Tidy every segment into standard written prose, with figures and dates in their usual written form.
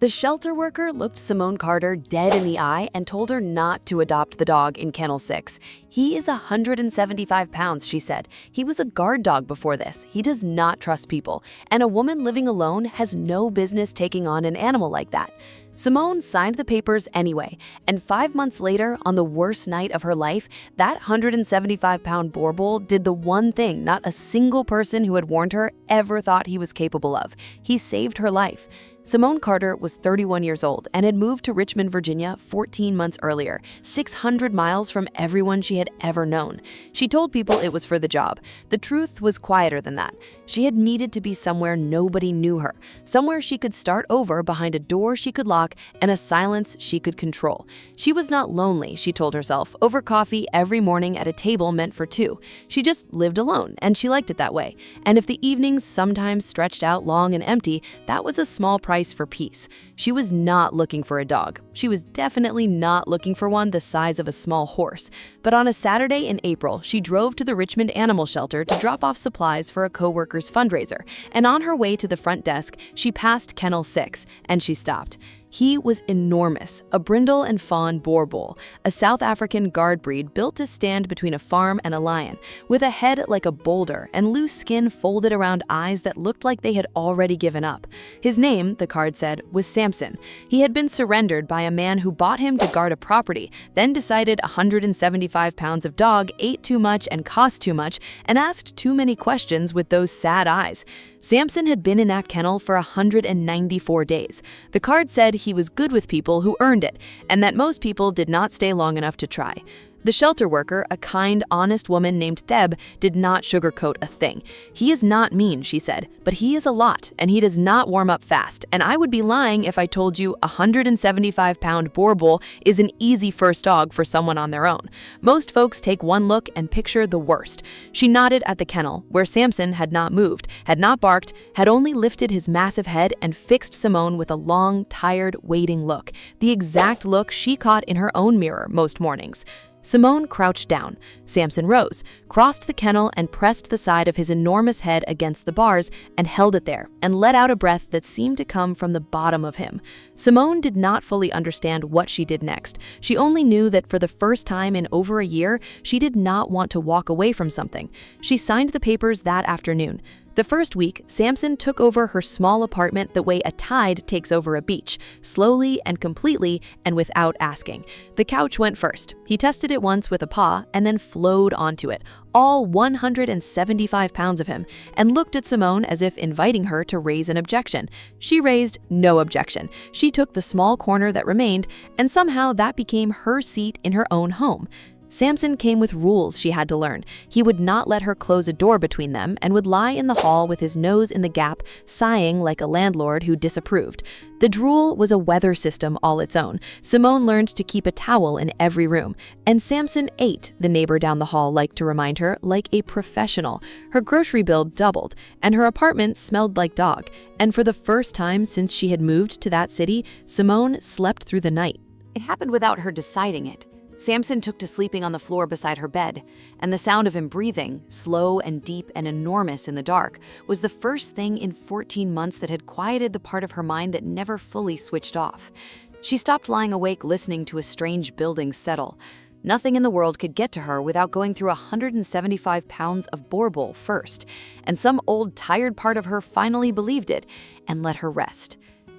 The shelter worker looked Simone Carter dead in the eye and told her not to adopt the dog in Kennel 6. "He is 175 pounds, she said. "He was a guard dog before this. He does not trust people, and a woman living alone has no business taking on an animal like that." Simone signed the papers anyway, and 5 months later, on the worst night of her life, that 175-pound Boerboel did the one thing not a single person who had warned her ever thought he was capable of. He saved her life. Simone Carter was 31 years old and had moved to Richmond, Virginia 14 months earlier, 600 miles from everyone she had ever known. She told people it was for the job. The truth was quieter than that. She had needed to be somewhere nobody knew her, somewhere she could start over behind a door she could lock and a silence she could control. She was not lonely, she told herself, over coffee every morning at a table meant for two. She just lived alone, and she liked it that way. And if the evenings sometimes stretched out long and empty, that was a small price for peace. She was not looking for a dog. She was definitely not looking for one the size of a small horse. But on a Saturday in April, she drove to the Richmond Animal Shelter to drop off supplies for a co-worker's fundraiser. And on her way to the front desk, she passed Kennel 6, and she stopped. He was enormous, a brindle and fawn Boerboel, a South African guard breed built to stand between a farm and a lion, with a head like a boulder and loose skin folded around eyes that looked like they had already given up. His name, the card said, was Samson. He had been surrendered by a man who bought him to guard a property, then decided 175 pounds of dog ate too much and cost too much, and asked too many questions with those sad eyes. Samson had been in that kennel for 194 days. The card said he was good with people who earned it, and that most people did not stay long enough to try. The shelter worker, a kind, honest woman named Theb, did not sugarcoat a thing. "He is not mean," she said, "but he is a lot, and he does not warm up fast, and I would be lying if I told you a 175-pound Boerboel is an easy first dog for someone on their own. Most folks take one look and picture the worst." She nodded at the kennel, where Samson had not moved, had not barked, had only lifted his massive head and fixed Simone with a long, tired, waiting look, the exact look she caught in her own mirror most mornings. Simone crouched down. Samson rose, crossed the kennel, and pressed the side of his enormous head against the bars and held it there and let out a breath that seemed to come from the bottom of him. Simone did not fully understand what she did next. She only knew that for the first time in over a year, she did not want to walk away from something. She signed the papers that afternoon. The first week, Samson took over her small apartment the way a tide takes over a beach, slowly and completely and without asking. The couch went first. He tested it once with a paw and then flowed onto it, all 175 pounds of him, and looked at Simone as if inviting her to raise an objection. She raised no objection. She took the small corner that remained, and somehow that became her seat in her own home. Samson came with rules she had to learn. He would not let her close a door between them and would lie in the hall with his nose in the gap, sighing like a landlord who disapproved. The drool was a weather system all its own. Simone learned to keep a towel in every room. And Samson ate, the neighbor down the hall liked to remind her, like a professional. Her grocery bill doubled, and her apartment smelled like dog. And for the first time since she had moved to that city, Simone slept through the night. It happened without her deciding it. Samson took to sleeping on the floor beside her bed, and the sound of him breathing, slow and deep and enormous in the dark, was the first thing in 14 months that had quieted the part of her mind that never fully switched off. She stopped lying awake listening to a strange building settle. Nothing in the world could get to her without going through 175 pounds of Boerboel first, and some old tired part of her finally believed it and let her rest.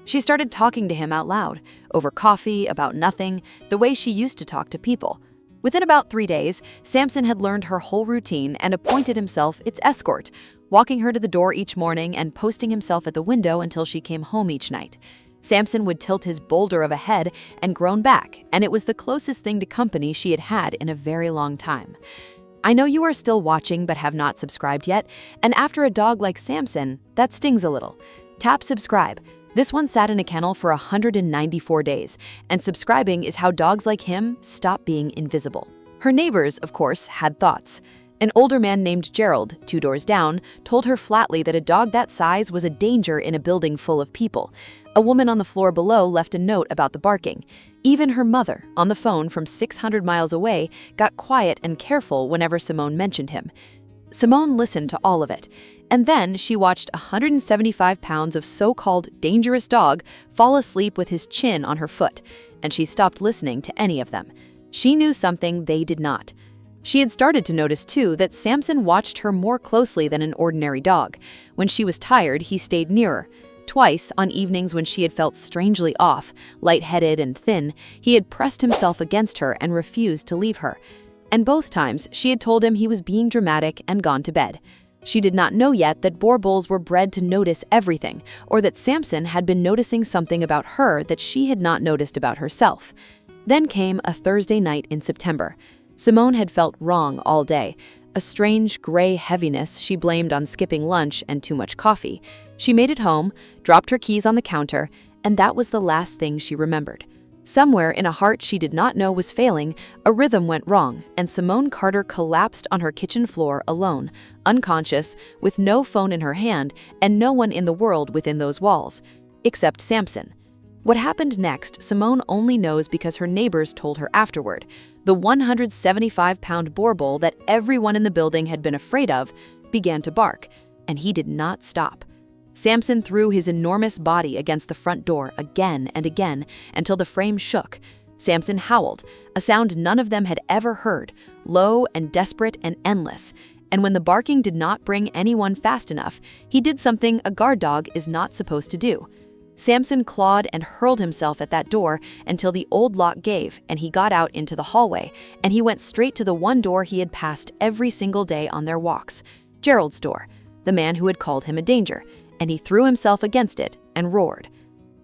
She started talking to him out loud, over coffee, about nothing, the way she used to talk to people. Within about 3 days, Samson had learned her whole routine and appointed himself its escort, walking her to the door each morning and posting himself at the window until she came home each night. Samson would tilt his boulder of a head and groan back, and it was the closest thing to company she had had in a very long time. I know you are still watching but have not subscribed yet, and after a dog like Samson, that stings a little. Tap subscribe. This one sat in a kennel for 194 days, and subscribing is how dogs like him stop being invisible. Her neighbors, of course, had thoughts. An older man named Gerald, 2 doors down, told her flatly that a dog that size was a danger in a building full of people. A woman on the floor below left a note about the barking. Even her mother, on the phone from 600 miles away, got quiet and careful whenever Simone mentioned him. Simone listened to all of it. And then she watched 175 pounds of so-called dangerous dog fall asleep with his chin on her foot, and she stopped listening to any of them. She knew something they did not. She had started to notice, too, that Samson watched her more closely than an ordinary dog. When she was tired, he stayed nearer. Twice, on evenings when she had felt strangely off, lightheaded and thin, he had pressed himself against her and refused to leave her. And both times, she had told him he was being dramatic and gone to bed. She did not know yet that Boerboels were bred to notice everything, or that Samson had been noticing something about her that she had not noticed about herself. Then came a Thursday night in September. Simone had felt wrong all day. A strange, gray heaviness she blamed on skipping lunch and too much coffee. She made it home, dropped her keys on the counter, and that was the last thing she remembered. Somewhere in a heart she did not know was failing, a rhythm went wrong, and Simone Carter collapsed on her kitchen floor alone, unconscious, with no phone in her hand and no one in the world within those walls, except Samson. What happened next, Simone only knows because her neighbors told her afterward. The 175-pound Boerboel that everyone in the building had been afraid of began to bark, and he did not stop. Samson threw his enormous body against the front door again and again until the frame shook. Samson howled, a sound none of them had ever heard, low and desperate and endless. And when the barking did not bring anyone fast enough, he did something a guard dog is not supposed to do. Samson clawed and hurled himself at that door until the old lock gave and he got out into the hallway, and he went straight to the one door he had passed every single day on their walks, Gerald's door, the man who had called him a danger, and he threw himself against it and roared.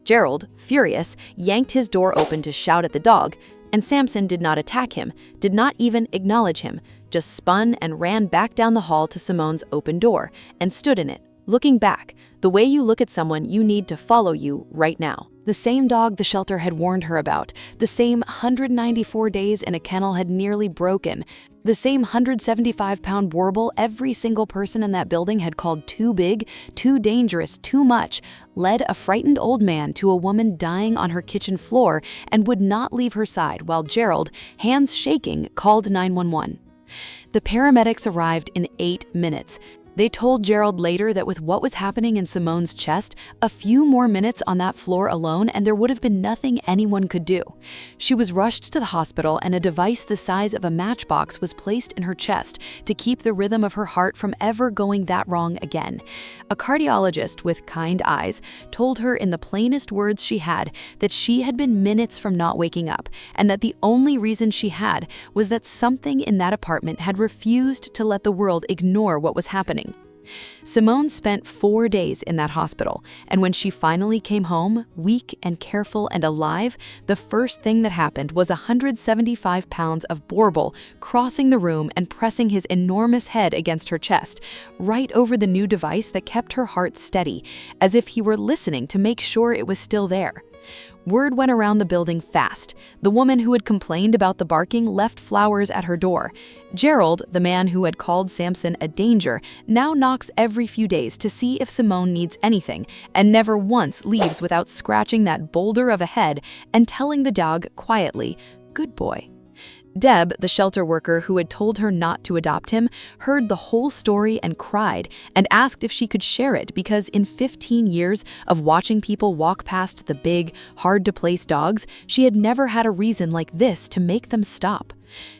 Gerald, furious, yanked his door open to shout at the dog, and Samson did not attack him, did not even acknowledge him, just spun and ran back down the hall to Simone's open door and stood in it, looking back, the way you look at someone you need to follow you right now. The same dog the shelter had warned her about, the same 194 days in a kennel had nearly broken, the same 175-pound Boerboel every single person in that building had called too big, too dangerous, too much, led a frightened old man to a woman dying on her kitchen floor and would not leave her side while Gerald, hands shaking, called 911. The paramedics arrived in 8 minutes. They told Gerald later that with what was happening in Simone's chest, a few more minutes on that floor alone and there would have been nothing anyone could do. She was rushed to the hospital and a device the size of a matchbox was placed in her chest to keep the rhythm of her heart from ever going that wrong again. A cardiologist with kind eyes told her in the plainest words she had that she had been minutes from not waking up and that the only reason she had was that something in that apartment had refused to let the world ignore what was happening. Simone spent 4 days in that hospital, and when she finally came home, weak and careful and alive, the first thing that happened was 175 pounds of Boerboel crossing the room and pressing his enormous head against her chest, right over the new device that kept her heart steady, as if he were listening to make sure it was still there. Word went around the building fast. The woman who had complained about the barking left flowers at her door. Gerald, the man who had called Samson a danger, now knocks every few days to see if Simone needs anything, and never once leaves without scratching that boulder of a head and telling the dog quietly, "Good boy." Deb, the shelter worker who had told her not to adopt him, heard the whole story and cried and asked if she could share it because in 15 years of watching people walk past the big, hard-to-place dogs, she had never had a reason like this to make them stop.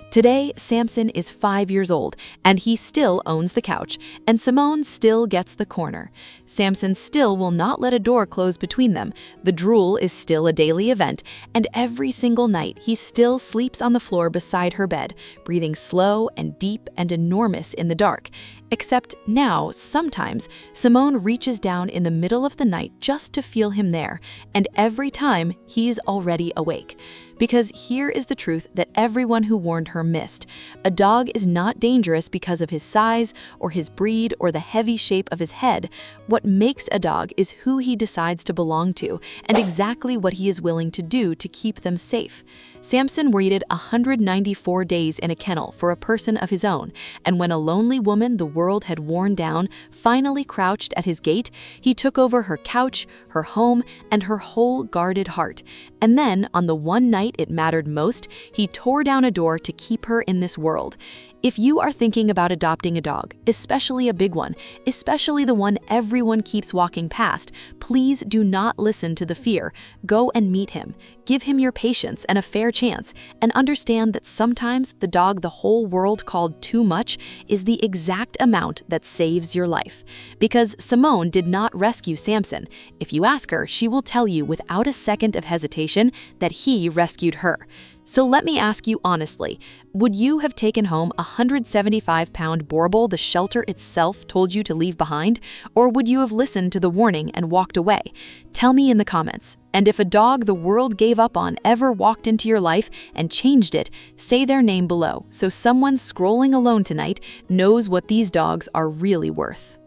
Today, Samson is 5 years old, and he still owns the couch, and Simone still gets the corner. Samson still will not let a door close between them, the drool is still a daily event, and every single night he still sleeps on the floor beside her bed, breathing slow and deep and enormous in the dark. Except now, sometimes, Simone reaches down in the middle of the night just to feel him there, and every time, he is already awake. Because here is the truth that everyone who warned her missed. A dog is not dangerous because of his size, or his breed, or the heavy shape of his head. What makes a dog is who he decides to belong to, and exactly what he is willing to do to keep them safe. Samson waited 194 days in a kennel for a person of his own, and when a lonely woman the world had worn down finally crouched at his gate, he took over her couch, her home, and her whole guarded heart. And then, on the one night it mattered most, he tore down a door to keep her in this world. If you are thinking about adopting a dog, especially a big one, especially the one everyone keeps walking past, please do not listen to the fear. Go and meet him. Give him your patience and a fair chance, and understand that sometimes the dog the whole world called too much is the exact amount that saves your life. Because Simone did not rescue Samson. If you ask her, she will tell you without a second of hesitation that he rescued her. So let me ask you honestly, would you have taken home a 175-pound Boerboel the shelter itself told you to leave behind? Or would you have listened to the warning and walked away? Tell me in the comments. And if a dog the world gave up on ever walked into your life and changed it, say their name below so someone scrolling alone tonight knows what these dogs are really worth.